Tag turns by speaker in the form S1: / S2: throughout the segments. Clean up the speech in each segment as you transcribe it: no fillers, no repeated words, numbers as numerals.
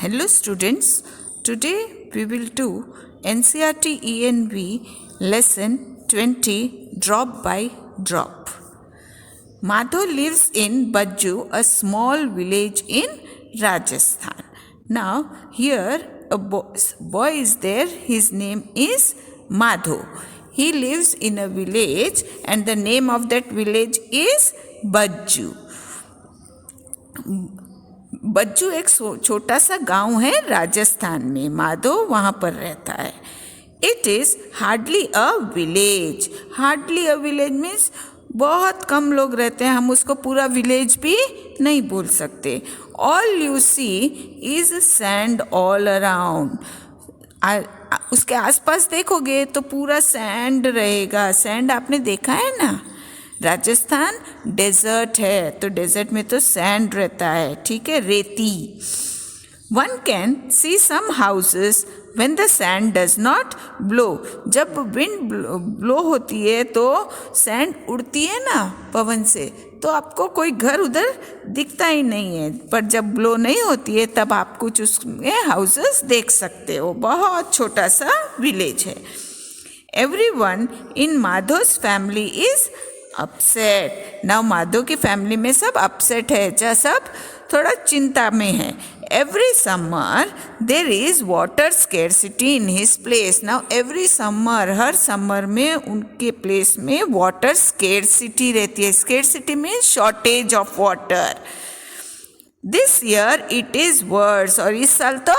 S1: Hello students, today we will do NCERT ENV lesson 20 Drop by Drop. Madho lives in Bajju, a small village in Rajasthan. Now here a boy is there, his name is Madho. He lives in a village and the name of that village is Bajju. Bajju एक छोटा सा गांव है राजस्थान में. माधो वहाँ पर रहता है. It is hardly a village. Hardly a village means बहुत कम लोग रहते हैं. हम उसको पूरा विलेज भी नहीं बोल सकते. All you see is sand all around. उसके आसपास देखोगे तो पूरा सैंड रहेगा. सैंड आपने देखा है ना. राजस्थान डेजर्ट है तो डेजर्ट में तो सैंड रहता है. ठीक है, रेती. One can see some houses when the sand does not blow. जब विंड ब्लो होती है तो सैंड उड़ती है ना पवन से, तो आपको कोई घर उधर दिखता ही नहीं है. पर जब ब्लो नहीं होती है तब आप कुछ उसमें हाउसेस देख सकते हो. बहुत छोटा सा विलेज है. Everyone in Madho's family is upset. Now Madho की फैमिली में सब अपसेट है, सब थोड़ा चिंता में है. Every summer there is water scarcity in his place. Now every summer, her summer में उनके प्लेस में वाटर स्केर्सिटी रहती है. Scarcity means shortage of water. This year it is verse. और इस साल तो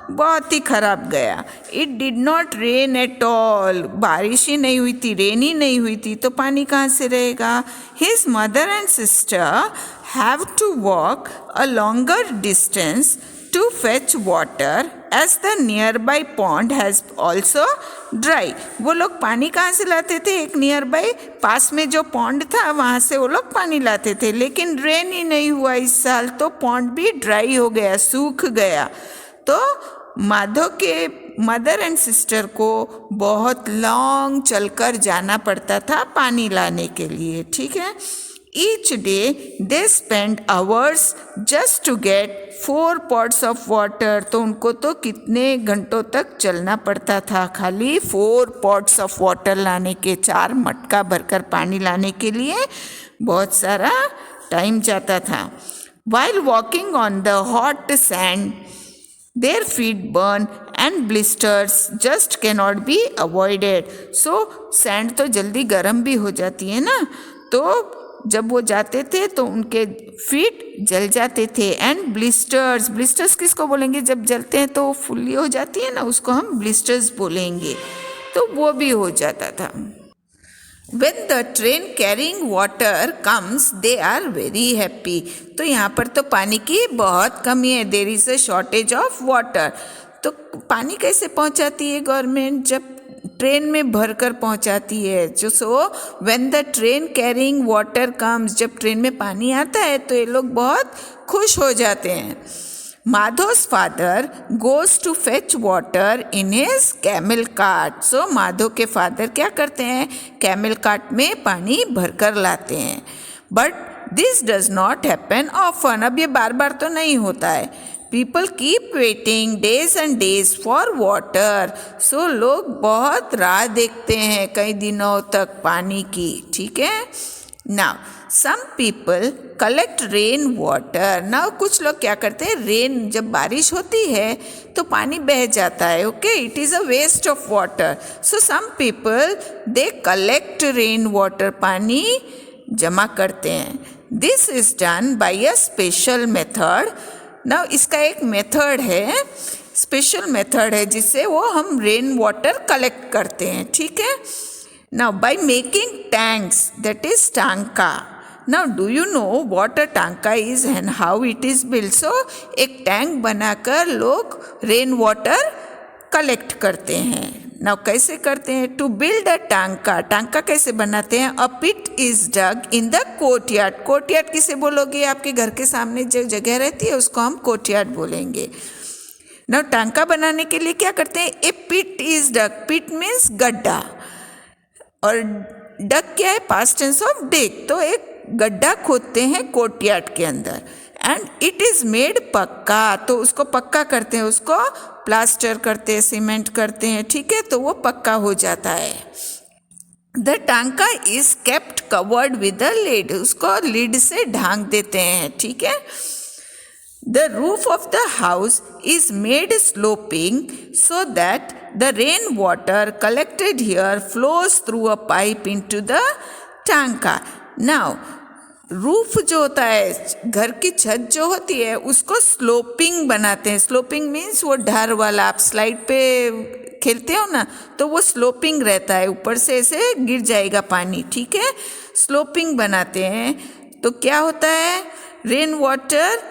S1: बहुत ही खराब गया. It did not rain at all. बारिश ही नहीं हुई थी, रेन ही नहीं हुई थी, तो पानी कहाँ से रहेगा. His mother and sister have to walk a longer distance to fetch water as the nearby pond has also dry. वो लोग पानी कहाँ से लाते थे. एक नियर बाई पास में जो पॉन्ड था वहाँ से वो लोग पानी लाते थे. लेकिन रेन ही नहीं हुआ इस साल, तो पॉन्ड भी ड्राई हो गया, सूख गया. तो माधो के मदर एंड सिस्टर को बहुत लॉन्ग चलकर जाना पड़ता था पानी लाने के लिए. ठीक है. Each day they spend hours just to get 4 pots of water. तो उनको तो कितने घंटों तक चलना पड़ता था खाली 4 pots ऑफ वाटर लाने के. 4 मटका भरकर पानी लाने के लिए बहुत सारा टाइम जाता था. While walking on the hot sand their feet burn and blisters just cannot be avoided. So sand तो जल्दी गर्म भी हो जाती है ना, तो जब वो जाते थे तो उनके फीट जल जाते थे. एंड ब्लिस्टर्स, ब्लिस्टर्स किसको बोलेंगे. जब जलते हैं तो फुल्ली हो जाती है ना, उसको हम ब्लिस्टर्स बोलेंगे. तो वो भी हो जाता था. When the train carrying water comes, they are very happy. तो यहाँ पर तो पानी की बहुत कमी है. There is a shortage of water. तो पानी कैसे पहुँचाती है गवर्नमेंट. जब ट्रेन में भरकर पहुँचाती है. जो when the train carrying water comes, जब ट्रेन में पानी आता है तो ये लोग बहुत खुश हो जाते हैं. Madho's father goes to fetch water in his camel cart. So Madho के फादर क्या करते हैं, कैमल कार्ट में पानी भरकर लाते हैं. But this does not happen often. अब ये बार बार तो नहीं होता है. People keep waiting days and days for water. So लोग बहुत राह देखते हैं कई दिनों तक पानी की. ठीक है. Now some people collect rain water. Now कुछ लोग क्या करते हैं, रेन जब बारिश होती है तो पानी बह जाता है. Okay, it is a waste of water. So some people they collect rain water. पानी जमा करते हैं. This is done by a special method. Now इसका एक मेथड है, स्पेशल मेथड है जिससे वो हम रेन वाटर कलेक्ट करते हैं. ठीक है. Now by making tanks, that is tanka. Now do you know what a tanka is and how it is built? So एक टैंक बनाकर लोग रेन वाटर कलेक्ट करते हैं. Now कैसे करते हैं. To build a tanka, टांका कैसे बनाते हैं. A pit is dug in the courtyard. courtyard किसे बोलोगे. आपके घर के सामने जो जगह रहती है उसको हम courtyard बोलेंगे. Now टांका बनाने के लिए क्या करते हैं. A pit is dug. Pit means गड्ढा, और डग क्या है, पास्ट टेंस ऑफ डिग. तो एक गड्ढा खोदते हैं कोर्टयार्ड के अंदर. एंड इट इज़ मेड पक्का, तो उसको पक्का करते हैं, उसको प्लास्टर करते हैं, सीमेंट करते हैं, ठीक है, तो वो पक्का हो जाता है। The tanka is kept covered with the lid, उसको लिड से ढांक देते हैं, ठीक है। The roof of the house is made sloping so that the rain water collected here flows through a pipe into the tanka. Now roof जो होता है, घर की छत जो होती है, उसको स्लोपिंग बनाते हैं। स्लोपिंग मीन्स वो ढार वाला, आप स्लाइड पे खेलते हो ना, तो वो स्लोपिंग रहता है, ऊपर से ऐसे गिर जाएगा पानी, ठीक है। स्लोपिंग बनाते हैं तो क्या होता है, रेन वाटर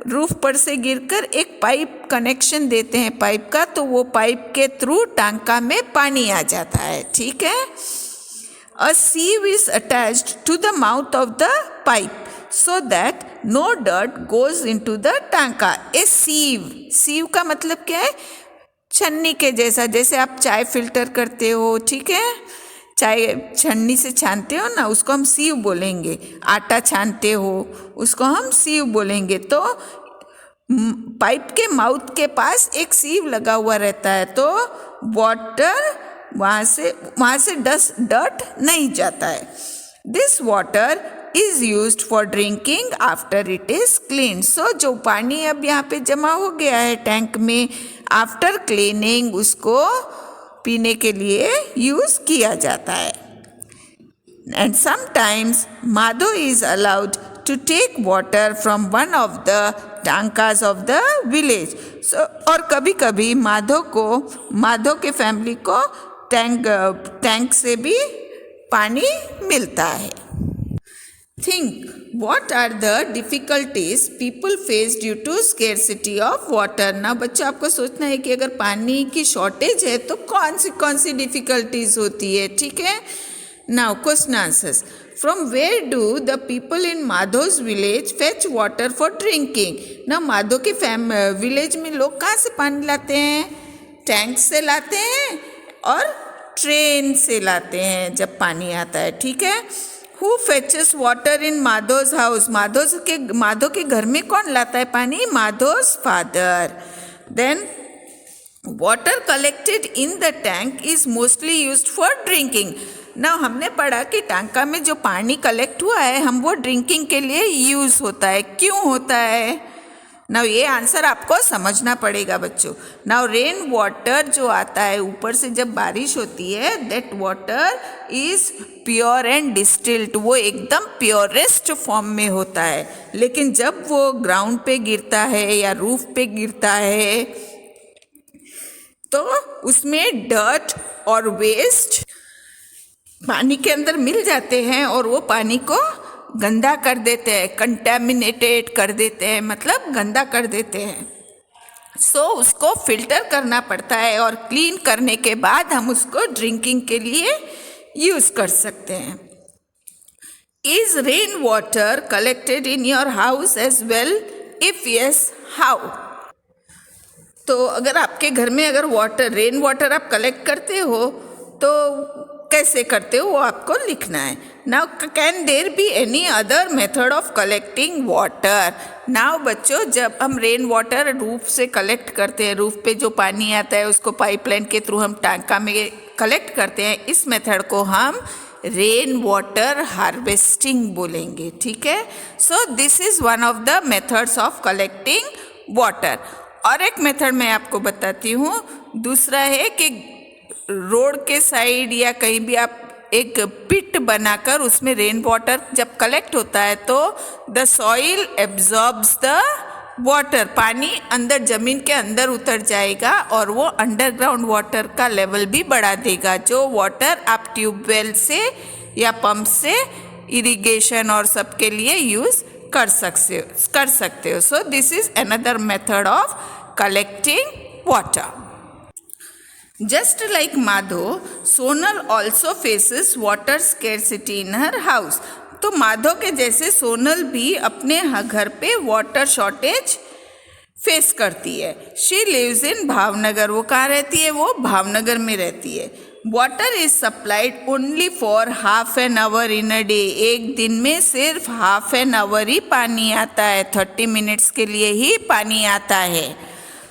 S1: रूफ पर से गिरकर एक पाइप कनेक्शन देते हैं पाइप का, तो वो पाइप के थ्रू टांका में पानी आ जाता है, ठीक है। A sieve is attached to the mouth of the pipe so that no dirt goes into the tanka. A sieve, sieve का मतलब क्या है, छन्नी के जैसा, जैसे आप चाय फिल्टर करते हो, ठीक है, चाय छन्नी से छानते हो ना, उसको हम सीव बोलेंगे। आटा छानते हो, उसको हम सीव बोलेंगे। तो पाइप के माउथ के पास एक सीव लगा हुआ रहता है, तो वाटर वहाँ से डर्ट नहीं जाता है। This water is used for drinking after it is clean. So जो पानी अब यहाँ पे जमा हो गया है टैंक में, आफ्टर क्लीनिंग उसको पीने के लिए यूज किया जाता है। And sometimes Madho is allowed to take water from one of the टांकास ऑफ द विलेज। और कभी कभी माधो के फैमिली को टैंक से भी पानी मिलता है। Think what are the difficulties people face due to scarcity of water. ना बच्चों, आपको सोचना है कि अगर पानी की शॉर्टेज है तो कौन सी डिफिकल्टीज होती है, ठीक है। Now question answers. From where do the people in Madho's village fetch water for drinking. ना माधो के विलेज में लोग कहाँ से पानी लाते हैं, टैंक से लाते हैं और ट्रेन से लाते हैं जब पानी आता है, ठीक है। Who fetches water in Madho's house. Madho के घर में कौन लाता है पानी, Madho's father. Then water collected in the tank is mostly used for drinking. ना हमने पढ़ा कि टांका में जो पानी कलेक्ट हुआ है हम वो ड्रिंकिंग के लिए यूज होता है। क्यों होता है? नाउ ये आंसर आपको समझना पड़ेगा बच्चों। नाउ रेन वाटर जो आता है ऊपर से जब बारिश होती है, that water is pure and distilled, वो एकदम प्योरेस्ट फॉर्म में होता है। लेकिन जब वो ग्राउंड पे गिरता है या रूफ पे गिरता है तो उसमें डर्ट और वेस्ट पानी के अंदर मिल जाते हैं और वो पानी को गंदा कर देते हैं, कंटेमिनेटेड कर देते हैं, मतलब गंदा कर देते हैं। सो उसको फिल्टर करना पड़ता है और क्लीन करने के बाद हम उसको ड्रिंकिंग के लिए यूज कर सकते हैं। Is rain water collected in your house as well? If yes, how? तो अगर आपके घर में अगर रेन वाटर आप कलेक्ट करते हो तो कैसे करते हो वो आपको लिखना है। Now can there be any other method of collecting water? Now बच्चों, जब हम रेन वाटर रूफ से कलेक्ट करते हैं, रूफ पे जो पानी आता है उसको पाइपलाइन के थ्रू हम टांका में कलेक्ट करते हैं, इस मेथड को हम रेन वाटर हार्वेस्टिंग बोलेंगे, ठीक है। So this is one of the methods of collecting water. और एक मेथड मैं आपको बताती हूँ, दूसरा है कि रोड के साइड या कहीं भी आप एक पिट बनाकर उसमें रेन वाटर जब कलेक्ट होता है तो the soil absorbs the water, पानी अंदर जमीन के अंदर उतर जाएगा और वो अंडरग्राउंड वाटर का लेवल भी बढ़ा देगा। जो वाटर आप ट्यूबवेल से या पंप से इरिगेशन और सब के लिए यूज कर सकते हो। So this is another method of collecting water. Just like Madho, Sonal also faces water scarcity in her house. तो माधो के जैसे सोनल भी अपने घर पे वाटर शॉर्टेज फेस करती है। She lives in Bhavnagar. वो कहाँ रहती है? वो भावनगर में रहती है। Water is supplied only for half an hour in a day. एक दिन में सिर्फ हाफ एन आवर ही पानी आता है, 30 मिनट्स के लिए ही पानी आता है।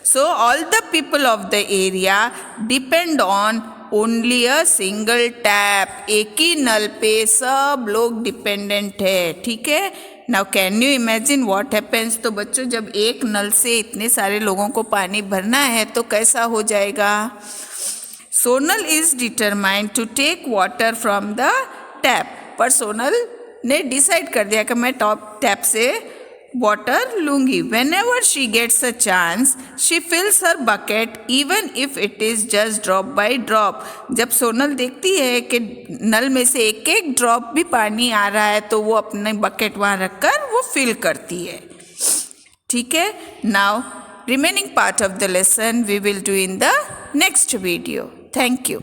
S1: So all the people of the area depend on only a single tap. एक ही नल पे सब लोग डिपेंडेंट है, ठीक है। Now can you imagine what happens. तो बच्चों जब एक नल से इतने सारे लोगों को पानी भरना है तो कैसा हो जाएगा। Sonal is determined to take water from the tap. पर सोनल ने डिसाइड कर दिया कि मैं टैप से वाटर लूंगी। Whenever she gets a chance she fills her bucket even if it is just drop by drop. जब सोनल देखती है कि नल में से एक एक ड्रॉप भी पानी आ रहा है तो वो अपने बकेट वहाँ रखकर वो फिल करती है, ठीक है। Now remaining part of the lesson we will do in the next video. Thank you.